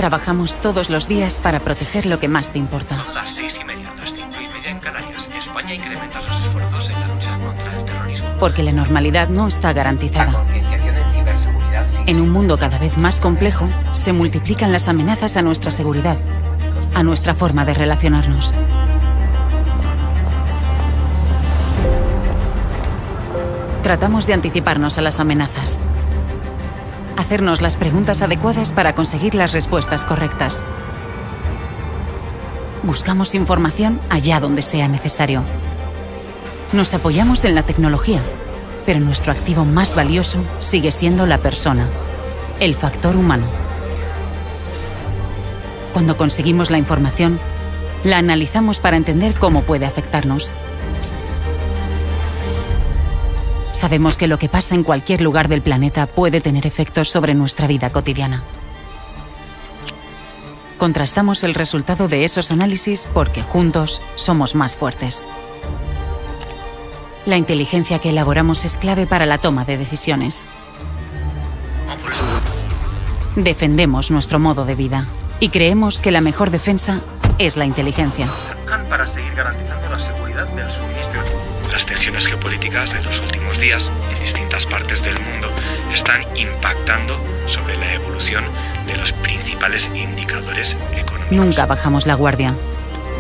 Trabajamos todos los días para proteger lo que más te importa. Son las 6:30, las 5:30 en Canarias. España incrementa sus esfuerzos en la lucha contra el terrorismo. Porque la normalidad no está garantizada. La concienciación en ciberseguridad. En un mundo cada vez más complejo, se multiplican las amenazas a nuestra seguridad, a nuestra forma de relacionarnos. Tratamos de anticiparnos a las amenazas. Hacernos las preguntas adecuadas para conseguir las respuestas correctas. Buscamos información allá donde sea necesario. Nos apoyamos en la tecnología, pero nuestro activo más valioso sigue siendo la persona, el factor humano. Cuando conseguimos la información, la analizamos para entender cómo puede afectarnos. Sabemos que lo que pasa en cualquier lugar del planeta puede tener efectos sobre nuestra vida cotidiana. Contrastamos el resultado de esos análisis porque juntos somos más fuertes. La inteligencia que elaboramos es clave para la toma de decisiones. Defendemos nuestro modo de vida y creemos que la mejor defensa es la inteligencia. Para seguir garantizando la seguridad del suministro. Las tensiones geopolíticas de los últimos días en distintas partes del mundo están impactando sobre la evolución de los principales indicadores económicos. Nunca bajamos la guardia.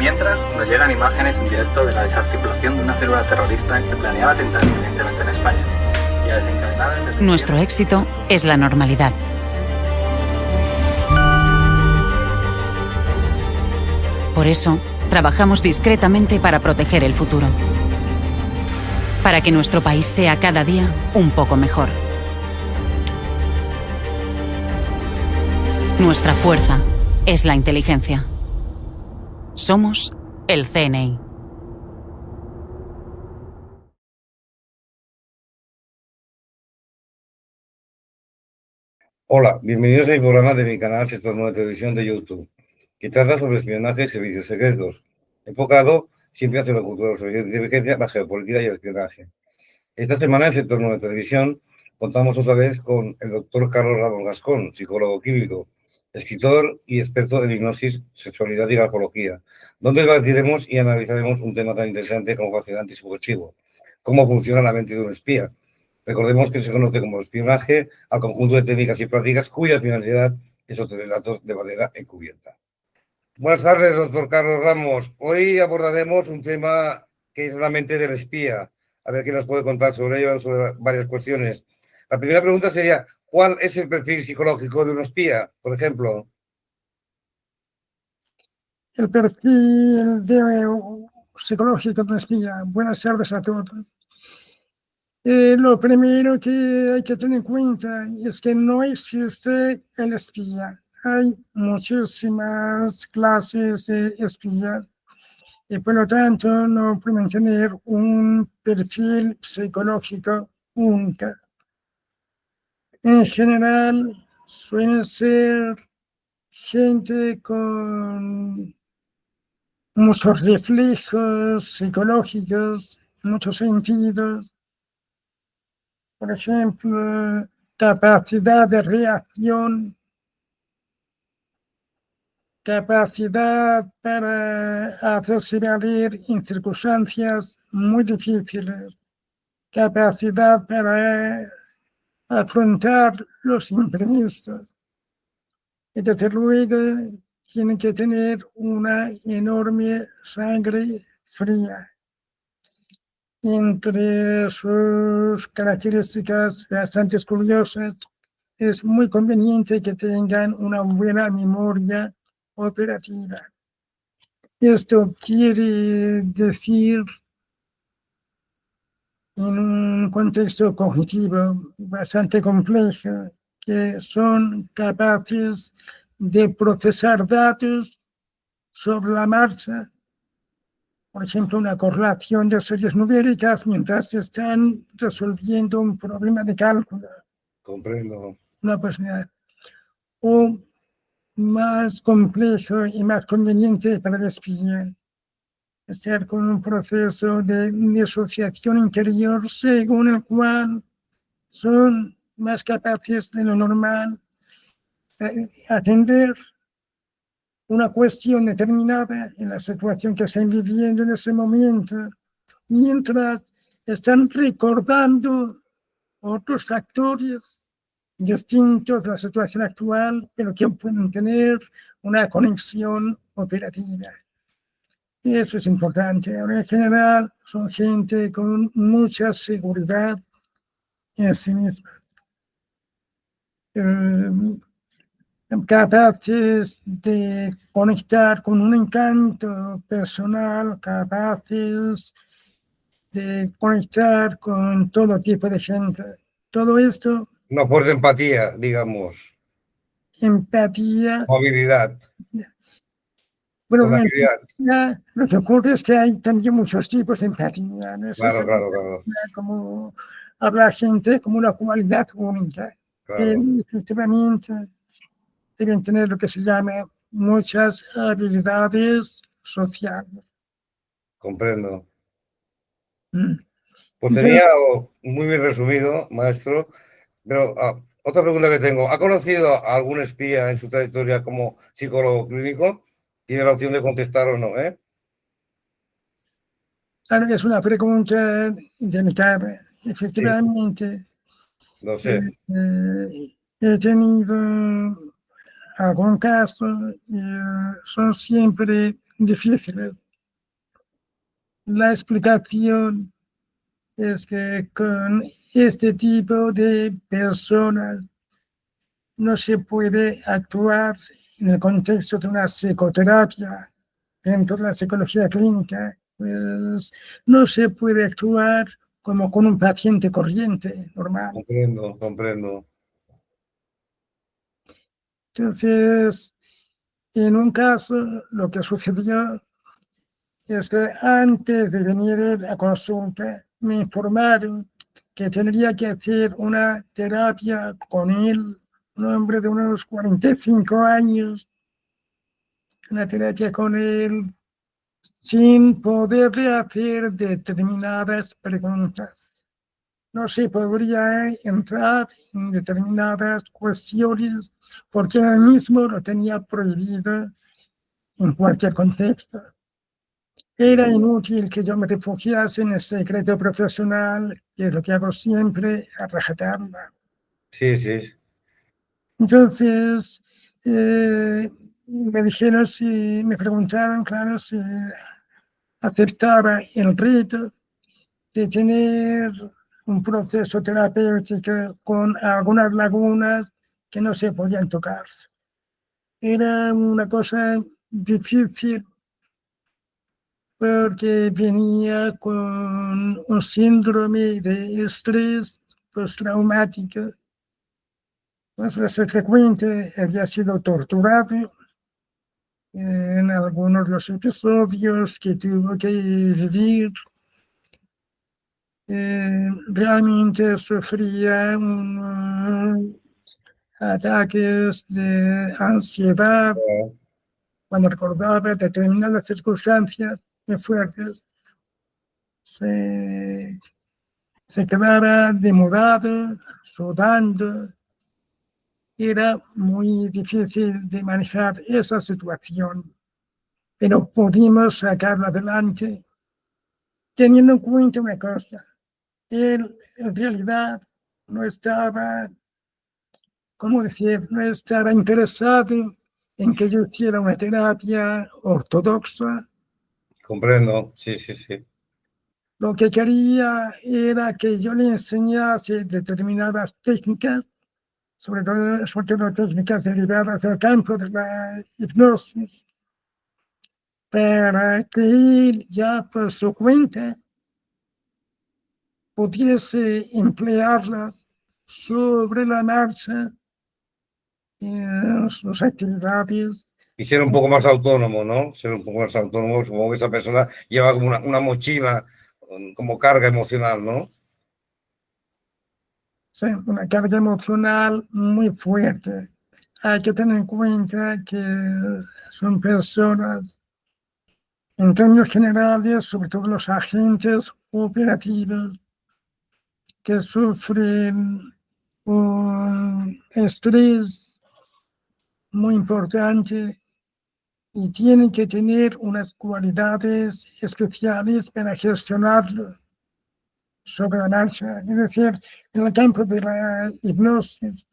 Mientras, nos llegan imágenes en directo de la desarticulación de una célula terrorista que planeaba atentar evidentemente en España y a desencadenar el... Nuestro éxito es la normalidad. Por eso, trabajamos discretamente para proteger el futuro. Para que nuestro país sea cada día un poco mejor. Nuestra fuerza es la inteligencia. Somos el CNI. Hola, bienvenidos a mi programa de mi canal Sector 9 de Televisión de YouTube, que trata sobre espionaje y servicios secretos, enfocado siempre hacia la cultura de los servicios de inteligencia, la geopolítica y el espionaje. Esta semana en Sector 9 de Televisión contamos otra vez con el doctor Carlos Ramos Gascón, psicólogo clínico, escritor y experto en hipnosis, sexualidad y grafología, donde debatiremos y analizaremos un tema tan interesante como fascinante y subversivo: cómo funciona la mente de un espía. Recordemos que se conoce como espionaje al conjunto de técnicas y prácticas cuya finalidad es obtener datos de manera encubierta. Buenas tardes, doctor Carlos Ramos. Hoy abordaremos un tema que es la mente del espía. A ver qué nos puede contar sobre ello, sobre varias cuestiones. La primera pregunta sería: ¿cuál es el perfil psicológico de un espía, por ejemplo? El perfil psicológico de un espía. Buenas tardes a todos. Lo primero que hay que tener en cuenta es que no existe el espía. Hay muchísimas clases de espías y por lo tanto no pueden tener un perfil psicológico único. En general suelen ser gente con muchos reflejos psicológicos, muchos sentidos. Por ejemplo, capacidad de reacción, capacidad para hacerse valer en circunstancias muy difíciles, capacidad para afrontar los imprevistos. Y desde luego tienen que tener una enorme sangre fría. Entre sus características bastante curiosas, es muy conveniente que tengan una buena memoria operativa. Esto quiere decir, en un contexto cognitivo bastante complejo, que son capaces de procesar datos sobre la marcha. Por ejemplo, una correlación de series numéricas mientras están resolviendo un problema de cálculo. Comprendo. Una posibilidad. O más complejo y más conveniente para el espía, estar con un proceso de disociación interior según el cual son más capaces de lo normal atender una cuestión determinada en la situación que están viviendo en ese momento, mientras están recordando otros factores distintos de la situación actual, pero que pueden tener una conexión operativa. Y eso es importante. Ahora, en general, son gente con mucha seguridad en sí misma. Capaces de conectar con un encanto personal, capaces de conectar con todo tipo de gente. Todo esto, Una fuerte empatía, digamos, empatía. movilidad, Bueno, con habilidad. lo que ocurre es que hay también muchos tipos de empatía. No es Claro, esa claro. como habla gente como una cualidad única. Claro. Efectivamente, deben tener lo que se llama muchas habilidades sociales. Comprendo. Mm. Pues tenía muy bien resumido, maestro, pero otra pregunta que tengo. ¿Ha conocido a algún espía en su trayectoria como psicólogo clínico? Tiene la opción de contestar o no, ¿eh? Claro que es una pregunta delicada. Efectivamente, Lo sé. he tenido algún caso y son siempre difíciles. La explicación es que con este tipo de personas no se puede actuar en el contexto de una psicoterapia, dentro de la psicología clínica, pues no se puede actuar como con un paciente corriente, normal. Comprendo. Entonces, en un caso, lo que sucedió es que antes de venir a consulta, me informaron que tendría que hacer una terapia con él, un hombre de unos 45 años, una terapia con él sin poderle hacer determinadas preguntas. No se podría entrar en determinadas cuestiones porque él mismo lo tenía prohibido en cualquier contexto. Era inútil que yo me refugiase en el secreto profesional, que es lo que hago siempre, a rajatabla. Sí. Entonces, me dijeron me preguntaron, claro, si aceptaba el reto de tener un proceso terapéutico con algunas lagunas que no se podían tocar. Era una cosa difícil porque venía con un síndrome de estrés postraumático. Pues frecuente, había sido torturado en algunos de los episodios que tuvo que vivir. Realmente sufría ataques de ansiedad cuando recordaba determinadas circunstancias muy fuertes. Se quedaba demudado, sudando. Era muy difícil de manejar esa situación, pero pudimos sacarlo adelante teniendo en cuenta una cosa. Él en realidad no estaba, ¿cómo decir? No estaba interesado en que yo hiciera una terapia ortodoxa. Comprendo, sí. Lo que quería era que yo le enseñase determinadas técnicas, sobre todo técnicas derivadas del campo de la hipnosis, para que él ya por su cuenta pudiese emplearlas sobre la marcha en sus actividades. Y ser un poco más autónomo, ¿no? Ser un poco más autónomo, supongo que esa persona lleva como una mochila, como carga emocional, ¿no? Sí, una carga emocional muy fuerte. Hay que tener en cuenta que son personas, en términos generales, sobre todo los agentes operativos, que sufren un estrés muy importante y tienen que tener unas cualidades especiales para gestionarlo sobre la marcha. Es decir, en el campo de la hipnosis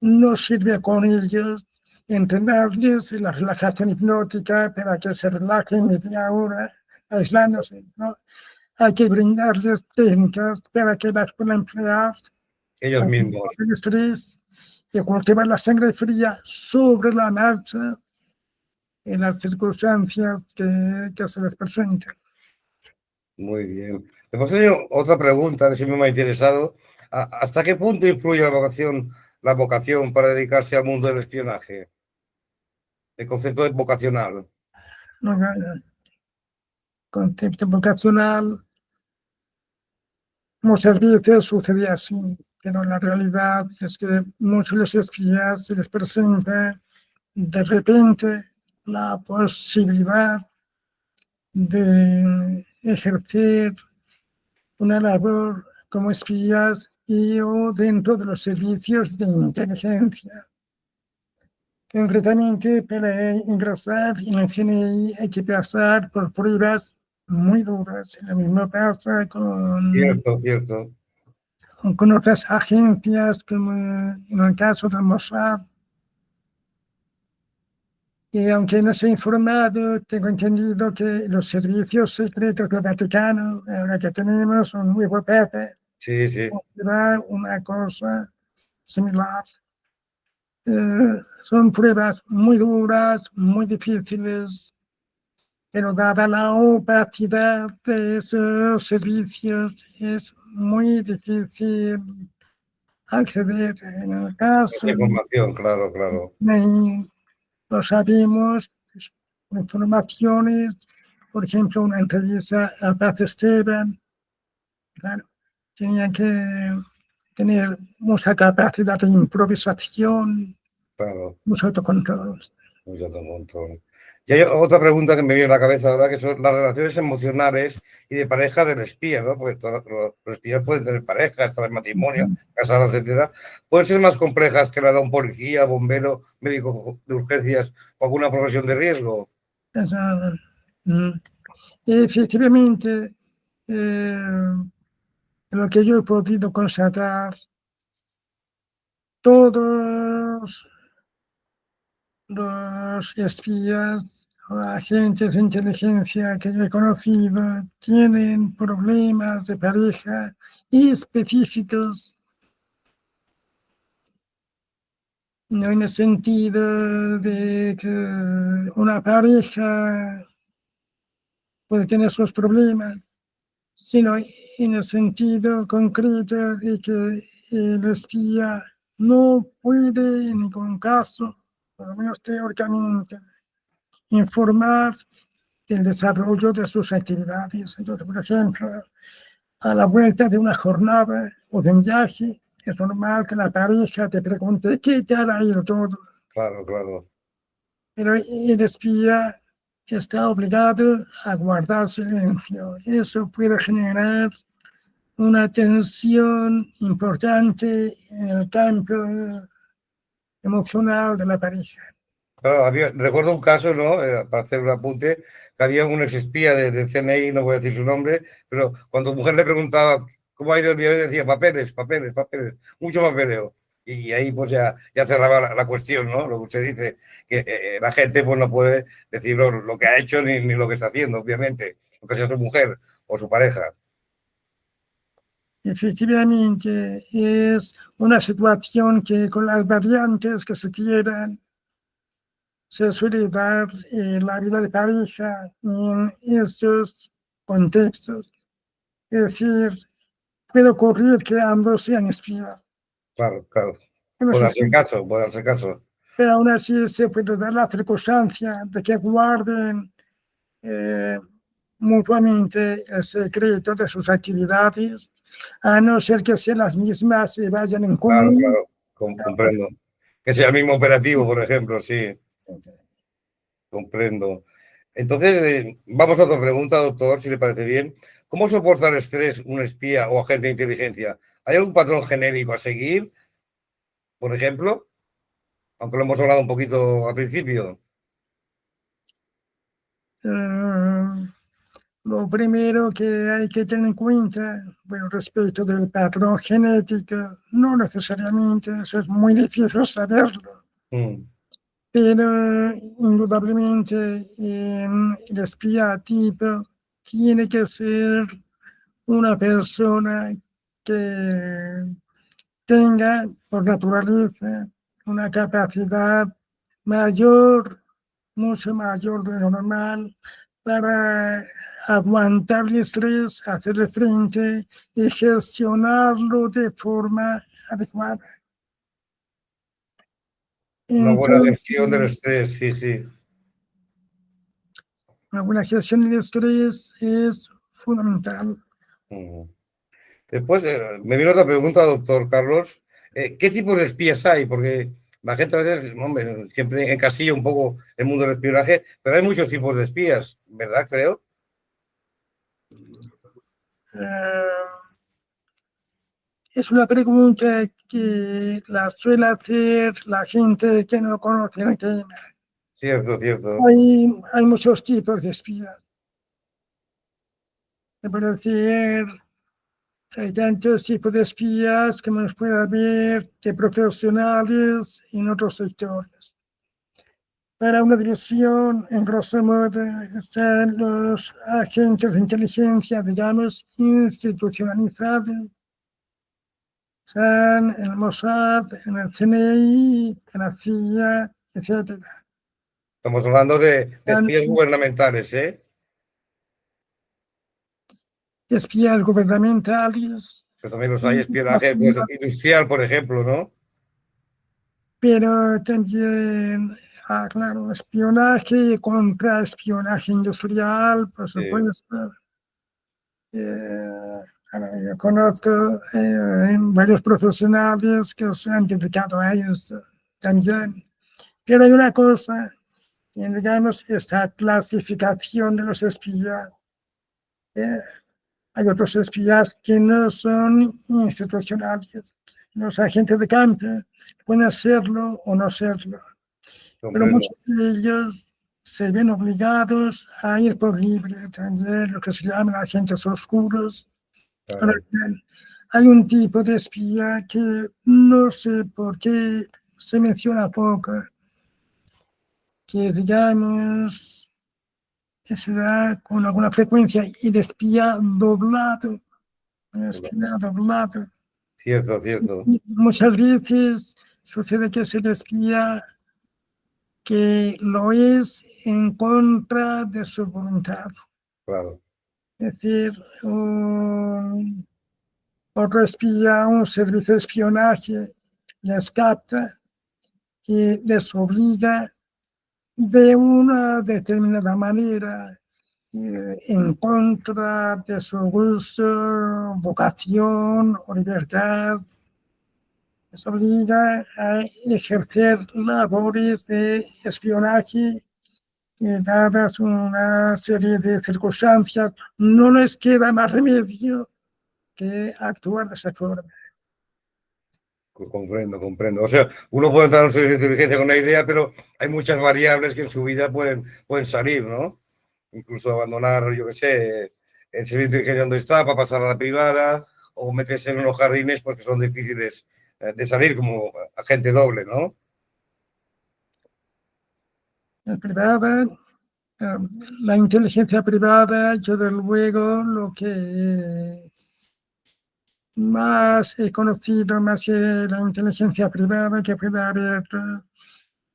no sirve con ellos entrenarles la relajación hipnótica para que se relajen media hora aislándose, ¿no? Hay que brindarles técnicas para que las puedan emplear Ellos mismos. el estrés y cultivar la sangre fría sobre la marcha en las circunstancias que se les presentan. Muy bien. Después tengo otra pregunta que siempre me ha interesado. ¿Hasta qué punto influye la vocación para dedicarse al mundo del espionaje? El concepto de vocacional. ¿No? El concepto vocacional muchas veces sucede así, pero la realidad es que muchos de los espías se les presenta de repente la posibilidad de ejercer una labor como espías y o dentro de los servicios de inteligencia. Concretamente, para ingresar en el CNI hay que pasar por pruebas muy duras. Lo mismo pasa Cierto. con otras agencias, como en el caso del Mossad. Y aunque no se ha informado, tengo entendido que los servicios secretos del Vaticano, ahora que tenemos un nuevo Papa, Sí. será una cosa similar. Son pruebas muy duras, muy difíciles, pero dada la opacidad de esos servicios, es muy difícil acceder. En el caso, Esa información, claro. lo sabemos, informaciones, por ejemplo, una entrevista a Paz Esteban, claro, tenían que tener mucha capacidad de improvisación, Claro. mucho autocontrol. Mucho montón. Y hay otra pregunta que me viene a la cabeza, ¿verdad? Que son las relaciones emocionales y de pareja del espía, ¿no? Porque los espías pueden tener pareja, estar en matrimonio, casados, etcétera. Pueden ser más complejas que la de un policía, bombero, médico de urgencias o alguna profesión de riesgo. Efectivamente, lo que yo he podido constatar, todos los espías o agentes de inteligencia que yo he conocido tienen problemas de pareja específicos, no en el sentido de que una pareja puede tener sus problemas, sino en el sentido concreto de que el espía no puede en ningún caso, por lo menos teóricamente, informar del desarrollo de sus actividades. Entonces, por ejemplo, a la vuelta de una jornada o de un viaje, es normal que la pareja te pregunte qué tal ha ido todo. Claro. Pero el espía está obligado a guardar silencio. Eso puede generar una tensión importante en el campo emocional de la pareja. Claro, recuerdo un caso, ¿no? Para hacer un apunte, que había un exespía del CNI, no voy a decir su nombre, pero cuando mujer le preguntaba cómo ha ido el día, decía papeles, mucho papeleo. Y ahí pues ya cerraba la cuestión, ¿no? Lo que usted dice, que la gente pues no puede decir lo que ha hecho ni lo que está haciendo, obviamente, aunque sea su mujer o su pareja. Efectivamente, es una situación que con las variantes que se quieran, se suele dar en la vida de pareja en esos contextos. Es decir, puede ocurrir que ambos sean espías. Claro. Puede hacer caso. Pero aún así se puede dar la circunstancia de que guarden mutuamente el secreto de sus actividades, a no ser que sean las mismas y vayan en común. Claro, comprendo. Que sea el mismo operativo, por ejemplo, sí. Comprendo. Entonces, vamos a otra pregunta, doctor, si le parece bien. ¿Cómo soporta el estrés un espía o agente de inteligencia? ¿Hay algún patrón genérico a seguir, por ejemplo? Aunque lo hemos hablado un poquito al principio. lo primero que hay que tener en cuenta, bueno, respecto del patrón genético, no necesariamente, eso es muy difícil saberlo, pero indudablemente el espía tipo tiene que ser una persona que tenga por naturaleza una capacidad mayor, mucho mayor de lo normal, para aguantar el estrés, hacerle frente y gestionarlo de forma adecuada. Una buena Entonces, gestión del estrés, sí, sí. una buena gestión del estrés es fundamental. Mm. Después, me vino otra pregunta, doctor Carlos. ¿Qué tipos de espías hay? Porque la gente a veces, hombre, siempre encasilla un poco el mundo del espionaje, pero hay muchos tipos de espías, ¿verdad? Creo. Eh, Es una pregunta que la suele hacer la gente que no conoce el tema. Cierto, cierto. Hay muchos tipos de espías. Se puede decir, hay tantos tipos de espías que nos puede haber de profesionales en otros sectores. Para una división, en grosso modo, están los agentes de inteligencia, digamos, institucionalizados. Están en el Mossad, en el CNI, en la CIA, etc. Estamos hablando de espías gubernamentales, ¿eh? Espías gubernamentales, Pero también los hay espionaje pues, industrial, por ejemplo, ¿no? pero también, claro, espionaje contra espionaje industrial, por supuesto. Yo conozco varios profesionales que se han dedicado a ellos también. Pero hay una cosa, digamos, esta clasificación de los espías. Hay otros espías que no son institucionales. Los agentes de campo pueden serlo o no serlo. Pero muchos de ellos se ven obligados a ir por libre, también lo que se llaman agentes oscuros. Ahora bien, hay un tipo de espía que no sé por qué se menciona poco, que digamos que se da con alguna frecuencia, y el espía doblado. Espía doblado. Cierto, cierto. Muchas veces sucede que es el espía que lo es en contra de su voluntad. Claro. Es decir, otro espía, un servicio de espionaje, les capta y les obliga de una determinada manera, en contra de su gusto, vocación o libertad. Les obliga a ejercer labores de espionaje y, dadas una serie de circunstancias, no les queda más remedio que actuar de esa forma. Comprendo, comprendo. O sea, uno puede entrar en un servicio de inteligencia con una idea, pero hay muchas variables que en su vida pueden salir, ¿no? Incluso abandonar, yo qué sé, el servicio de inteligencia donde está para pasar a la privada o meterse en unos jardines porque son difíciles de salir como agente doble, ¿no? La privada, la inteligencia privada, yo desde luego lo que más he conocido, más que la inteligencia privada que puede haber,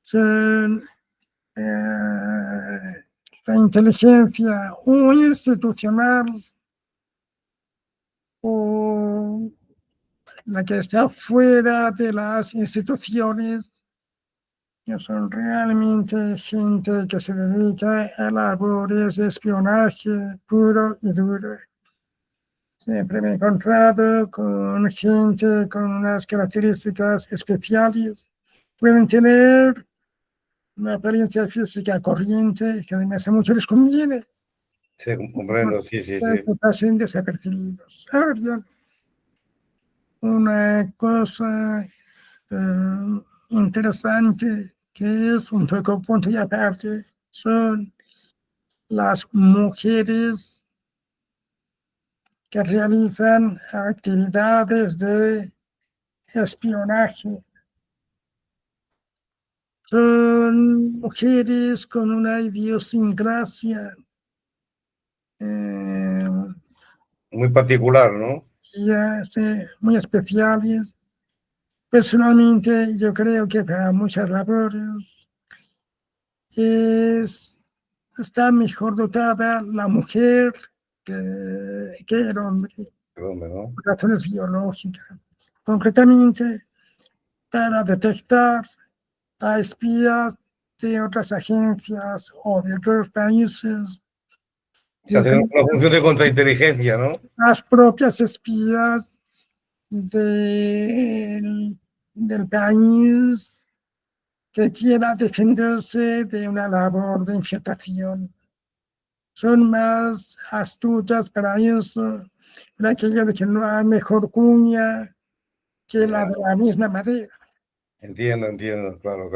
son la inteligencia o institucional o la que está fuera de las instituciones, que son realmente gente que se dedica a labores de espionaje puro y duro. Siempre me he encontrado con gente con unas características especiales. Pueden tener una apariencia física corriente, que además a muchos les conviene. Sí, comprendo, sí, sí, sí. Que pasen desapercibidos. Ahora bien, una cosa interesante que es un poco punto y aparte son las mujeres que realizan actividades de espionaje. Son mujeres con una idiosincrasia Muy particular, ¿no? muy especiales. Personalmente, yo creo que para muchas labores está mejor dotada la mujer que el hombre, El hombre, ¿no? por razones biológicas. Concretamente, para detectar a espías de otras agencias o de otros países. Se hace una función de contrainteligencia, ¿no? Las propias espías del país que quiera defenderse de una labor de infiltración. Son más astutas para eso, para aquello de que no hay mejor cuña que la de la misma madera. Entiendo, claro.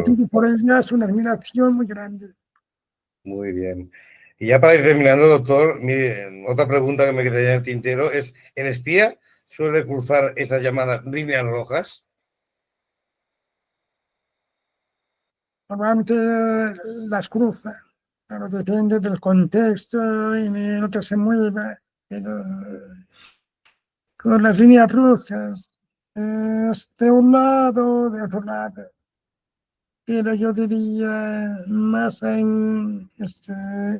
Y por ellas una admiración muy grande. Muy bien. Y ya para ir terminando, doctor, mire, otra pregunta que me quedaría en el tintero es, ¿el espía suele cruzar esas llamadas líneas rojas? Normalmente las cruza, pero depende del contexto y en lo que se mueva. Pero con las líneas rojas es de un lado o de otro lado. Pero yo diría más en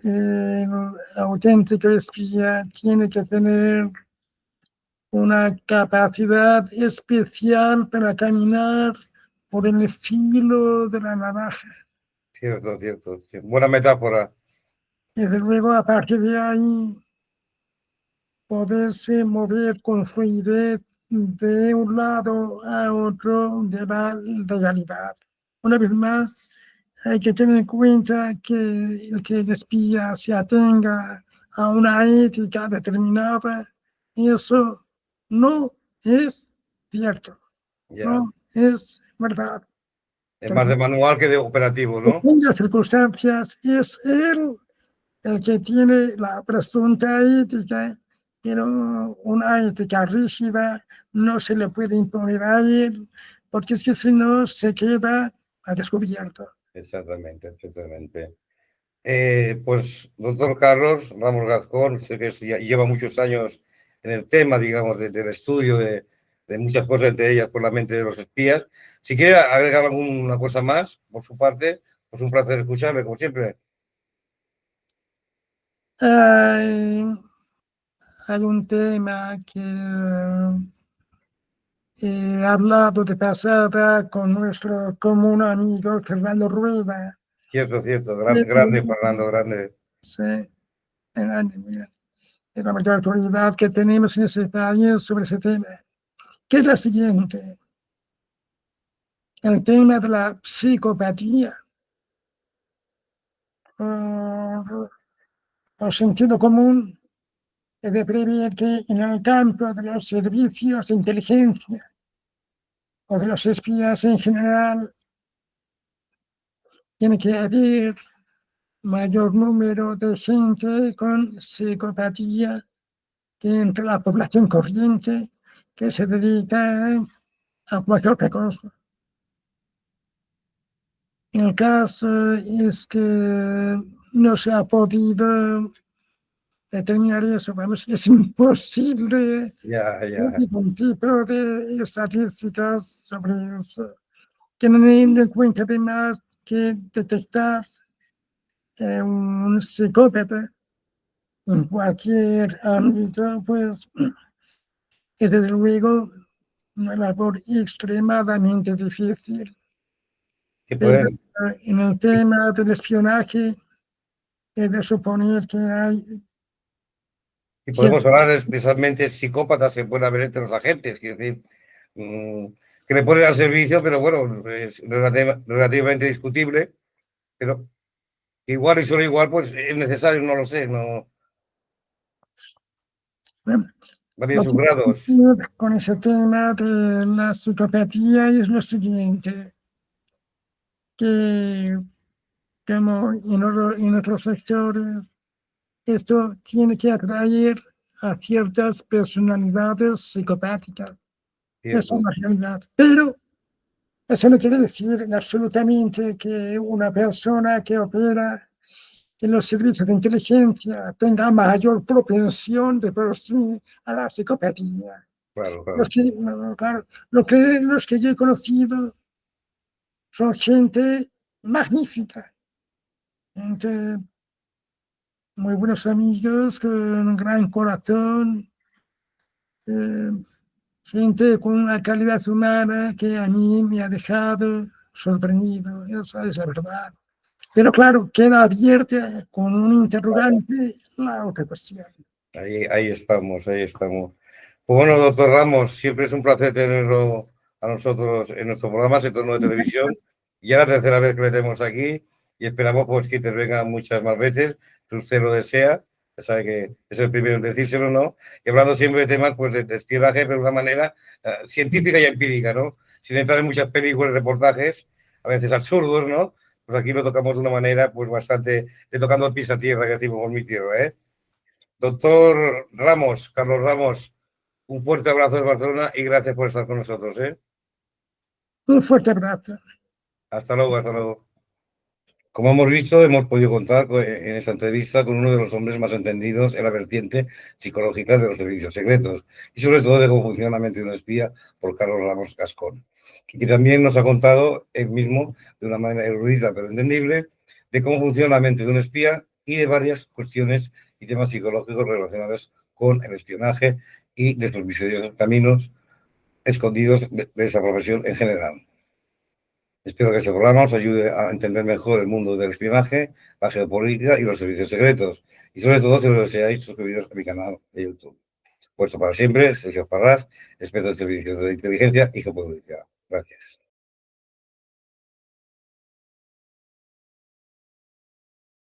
el auténtico espía tiene que tener una capacidad especial para caminar por el filo de la navaja. Cierto. Buena metáfora. Desde luego, a partir de ahí, poderse mover con fluidez de un lado a otro de la legalidad. Una vez más, hay que tener en cuenta que el espía se atenga a una ética determinada, y eso no es cierto, Ya. no es verdad. Es más de manual que de operativo, ¿no? En las circunstancias es él el que tiene la presunta ética, pero una ética rígida no se le puede imponer a él, porque es que si no se queda a descubierto. Exactamente. Pues, doctor Carlos Ramos Garzón, usted que lleva muchos años en el tema, digamos, del estudio de muchas cosas, entre ellas por la mente de los espías. Si quiere agregar alguna cosa más por su parte, pues un placer escucharle, como siempre. Hay un tema que he hablado de pasada con nuestro común amigo Fernando Rueda. Cierto, grande, Fernando, grande. Sí, grande, es la mayor autoridad que tenemos en ese país sobre ese tema, que es la siguiente: el tema de la psicopatía, por sentido común, es de prever que en el campo de los servicios de inteligencia o de los espías en general, tiene que haber mayor número de gente con psicopatía que entre la población corriente que se dedica a cualquier otra cosa. El caso es que no se ha podido determinar eso. Vamos, es imposible ningún tipo de estadísticas sobre eso, teniendo en cuenta además que detectar un psicópata en cualquier ámbito, pues es desde luego una labor extremadamente difícil. Pero en el tema del espionaje, es de suponer que hay... Y podemos hablar especialmente psicópatas que pueden haber entre los agentes, quiero decir, que le ponen al servicio, pero bueno, es relativamente discutible, pero igual y solo igual, pues es necesario, no lo sé, no. También sus grados. Con ese tema de la psicopatía es lo siguiente, que como en otros sectores, esto tiene que atraer a ciertas personalidades psicopáticas. Esa es Cierto. la realidad. Pero eso no quiere decir absolutamente que una persona que opera en los servicios de inteligencia tenga mayor propensión de por sí a la psicopatía. Claro, Los claro. claro, los que yo he conocido son gente magnífica, gente, muy buenos amigos, con un gran corazón, eh, gente con una calidad humana que a mí me ha dejado sorprendido, esa es la verdad. Pero claro, queda abierta con un interrogante la otra cuestión. Ahí estamos, ahí estamos. Pues bueno, doctor Ramos, siempre es un placer tenerlo a nosotros en nuestro programa, Sector de Televisión. Ya la tercera vez que le tenemos aquí y esperamos pues que intervenga muchas más veces, si usted lo desea. Ya sabe que es el primero en decírselo, ¿no? Y hablando siempre de temas pues, de espionaje, pero de una manera científica y empírica, ¿no? Sin entrar en muchas películas, reportajes, a veces absurdos, ¿no? Pues aquí lo tocamos de una manera pues bastante, de tocando el piso a tierra, que decimos por mi tierra, ¿eh? Doctor Ramos, Carlos Ramos, un fuerte abrazo de Barcelona y gracias por estar con nosotros, ¿eh? Un fuerte abrazo. Hasta luego, hasta luego. Como hemos visto, hemos podido contar en esta entrevista con uno de los hombres más entendidos en la vertiente psicológica de los servicios secretos y sobre todo de cómo funciona la mente de un espía, por Carlos Ramos Gascón, que también nos ha contado él mismo de una manera erudita pero entendible de cómo funciona la mente de un espía y de varias cuestiones y temas psicológicos relacionados con el espionaje y de sus misteriosos caminos escondidos de esa profesión en general. Espero que este programa os ayude a entender mejor el mundo del espionaje, la geopolítica y los servicios secretos. Y sobre todo, si lo deseáis, suscribiros a mi canal de YouTube. Puesto para siempre, Sergio Parrás, experto en servicios de inteligencia y geopolítica. Gracias.